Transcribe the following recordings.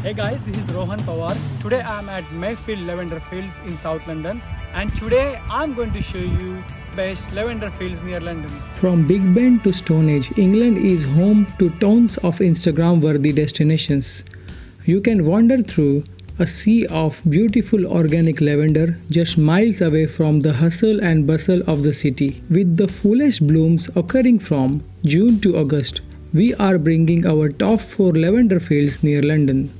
Hey guys, this is Rohan Pawar. Today I am at Mayfield Lavender Fields in South London, and today I'm going to show you best lavender fields near London. From Big Ben to Stonehenge, England is home to tons of Instagram-worthy destinations. You can wander through a sea of beautiful organic lavender just miles away from the hustle and bustle of the city. With the fullest blooms occurring from June to August, we are bringing our top 4 lavender fields near London.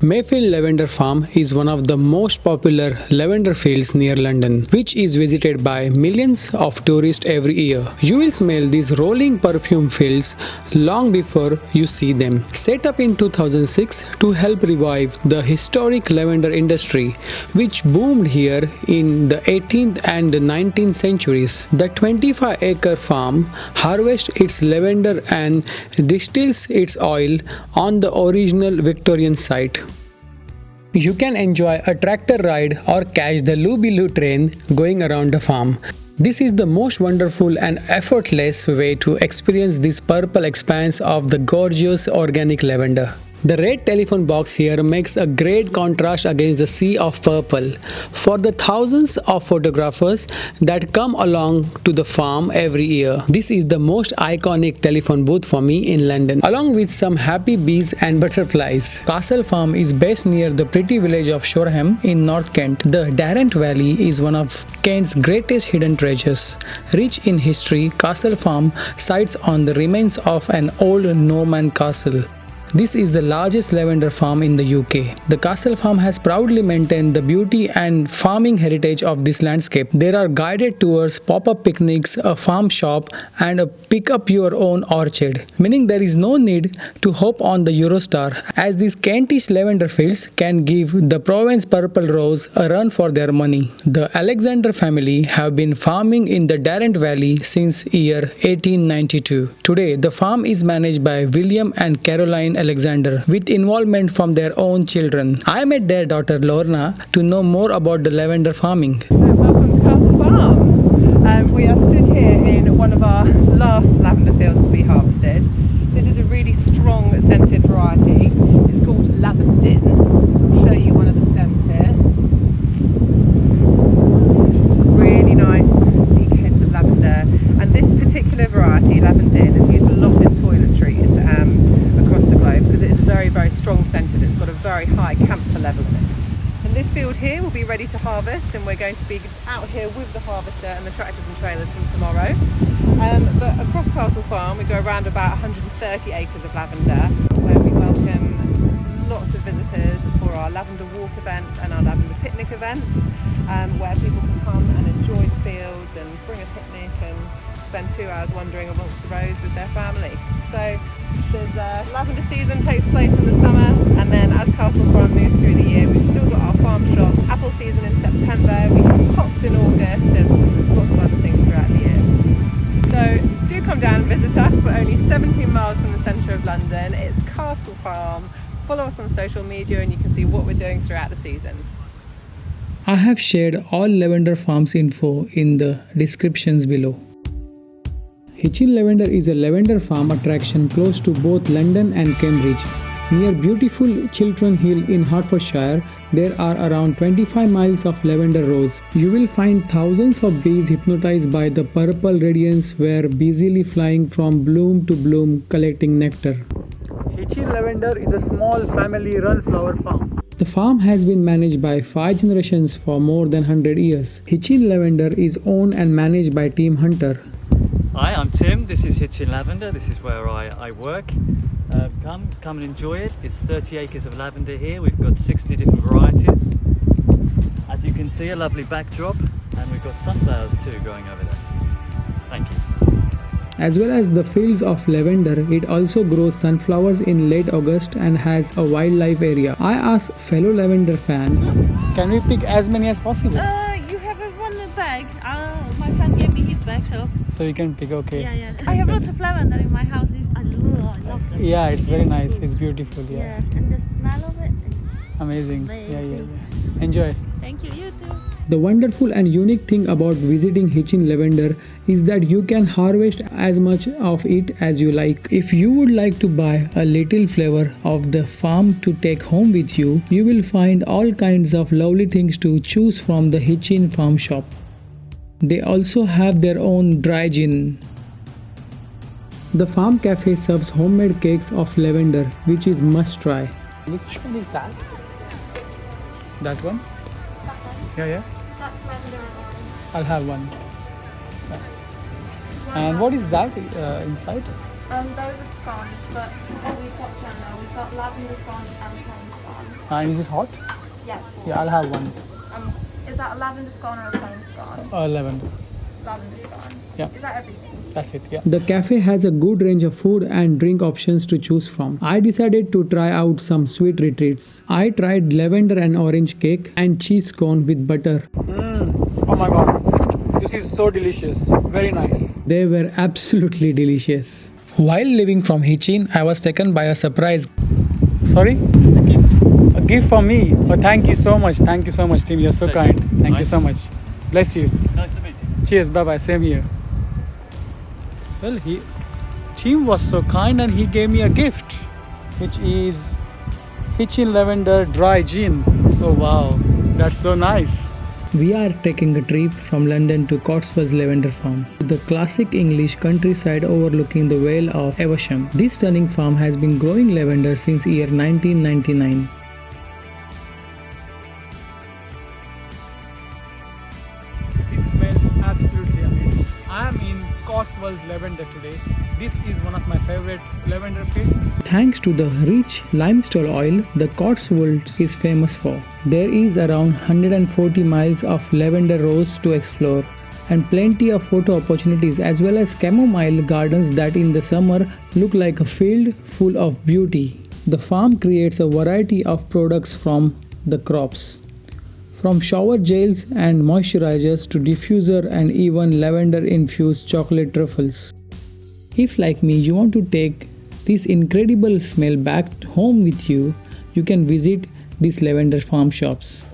Mayfield Lavender Farm is one of the most popular lavender fields near London, which is visited by millions of tourists every year. You will smell these rolling perfume fields long before you see them. Set up in 2006 to help revive the historic lavender industry, which boomed here in the 18th and 19th centuries. The 25-acre farm harvests its lavender and distills its oil on the original Victorian site. You can enjoy a tractor ride or catch the Luby train going around the farm. This is the most wonderful and effortless way to experience this purple expanse of the gorgeous organic lavender. The red telephone box here makes a great contrast against the sea of purple. For the thousands of photographers that come along to the farm every year, this is the most iconic telephone booth for me in London, along with some happy bees and butterflies. Castle Farm is based near the pretty village of Shoreham in North Kent. The Darent Valley is one of Kent's greatest hidden treasures. Rich in history, Castle Farm sites on the remains of an old Norman castle. This is the largest lavender farm in the UK. The Castle Farm has proudly maintained the beauty and farming heritage of this landscape. There are guided tours, pop-up picnics, a farm shop, and a pick-up-your-own orchard, meaning there is no need to hop on the Eurostar, as these Kentish lavender fields can give the Provence Purple Rose a run for their money. The Alexander family have been farming in the Darent Valley since year 1892. Today, the farm is managed by William and Caroline Alexander, with involvement from their own children. I met their daughter Lorna to know more about the lavender farming. So welcome to Castle Farm. We are stood here in one of our last lavender fields to be harvested. This is a really strong scented variety. It's called Lavandin. I'll show you one of the stems here. Really nice big heads of lavender. And this particular variety, Lavandin, is used a lot in toiletries across the globe because it is very, very strong scented. It's got a very high camphor level in it. And this field here will be ready to harvest, and we're going to be out here with the harvester and the tractors and trailers from tomorrow. But across Castle Farm we go around about 130 acres of lavender, where we welcome lots of visitors for our lavender walk events and our lavender picnic events, where people can come and enjoy the fields and bring a picnic and spend 2 hours wandering amongst the rows with their family. So there's lavender season takes place in the summer, and then as Castle Farm moves through the year, we've still got our farm shop apple season in September, we have hops in August, and lots of other things throughout the year. So do come down and visit us. We're only 17 miles from the centre of London. It's Castle Farm. Follow us on social media and you can see what we're doing throughout the season. I have shared all Lavender Farm's info in the descriptions below. Hitchin Lavender is a lavender farm attraction close to both London and Cambridge. Near beautiful Chiltern Hill in Hertfordshire, there are around 25 miles of lavender rows. You will find thousands of bees hypnotized by the purple radiance where busily flying from bloom to bloom collecting nectar. Hitchin Lavender is a small family-run flower farm. The farm has been managed by 5 generations for more than 100 years. Hitchin Lavender is owned and managed by Team Hunter. Hi, I'm Tim. This is Hitchin Lavender. This is where I work. Come and enjoy it. It's 30 acres of lavender here. We've got 60 different varieties. As you can see, a lovely backdrop, and we've got sunflowers too growing over there. Thank you. As well as the fields of lavender, it also grows sunflowers in late August and has a wildlife area. I asked fellow lavender fan, Can we pick as many as possible? You have one bag. My friend gave me his bag, So you can pick, okay. yeah. I have lots of lavender in my house. I love it. Yeah, it's very nice. It's beautiful, yeah. And the smell of it. Amazing. Yeah. Enjoy. Thank you. You too. The wonderful and unique thing about visiting Hitchin Lavender is that you can harvest as much of it as you like. If you would like to buy a little flavor of the farm to take home with you, you will find all kinds of lovely things to choose from the Hitchin Farm Shop. They also have their own dry gin. The farm cafe serves homemade cakes of lavender, which is must try. Which one is that? That one? Yeah. That's lavender and orange. I'll have one. And what is that inside? Those are scones, but we've got now. We've got lavender scones and plain scones. And is it hot? Yeah. Yeah, I'll have one. Is that a lavender scone or a plain scone? Lavender. Lavender scone. Yeah. Is that everything? That's it. Yeah. The cafe has a good range of food and drink options to choose from. I decided to try out some sweet treats. I tried lavender and orange cake and cheese cone with butter. Oh my god. This is so delicious. Very nice. They were absolutely delicious. While leaving from Hitchin, I was taken by a surprise. Sorry? A gift for me. Oh, thank you so much. Thank you so much, Tim. You're so kind. Thank you so much. Bless you. Nice to meet you. Cheers. Bye-bye. Same here. Well, Tim was so kind and he gave me a gift, which is Hitchin Lavender Dry Gin. Oh wow, that's so nice. We are taking a trip from London to Cotswolds Lavender Farm, the classic English countryside overlooking the Vale of Evesham. This stunning farm has been growing lavender since year 1999. This smells absolutely amazing. I am in Cotswolds Lavender today. This is one of my favorite lavender fields. Thanks to the rich limestone oil the Cotswolds is famous for. There is around 140 miles of lavender rows to explore and plenty of photo opportunities as well as chamomile gardens that in the summer look like a field full of beauty. The farm creates a variety of products from the crops, from shower gels and moisturizers to diffuser and even lavender infused chocolate truffles. If like me you want to take this incredible smell back home with you, you can visit these lavender farm shops.